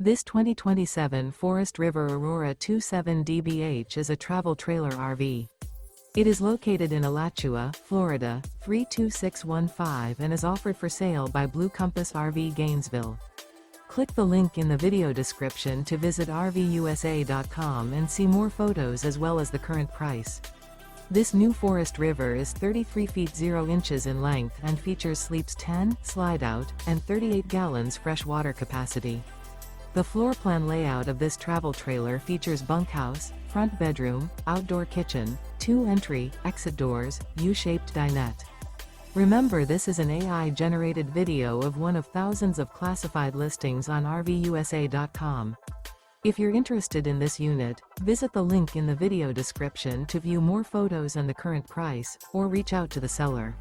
This 2027 Forest River Aurora 27DBH is a travel trailer RV. It is located in Alachua, Florida, 32615 and is offered for sale by Blue Compass RV Gainesville. Click the link in the video description to visit RVUSA.com and see more photos as well as the current price. This new Forest River is 33 feet 0 inches in length and features sleeps 10, slide-out, and 38 gallons fresh water capacity. The floor plan layout of this travel trailer features bunkhouse, front bedroom, outdoor kitchen, 2 entry, exit doors, U-shaped dinette. Remember, this is an AI-generated video of one of thousands of classified listings on RVUSA.com. If you're interested in this unit, visit the link in the video description to view more photos and the current price, or reach out to the seller.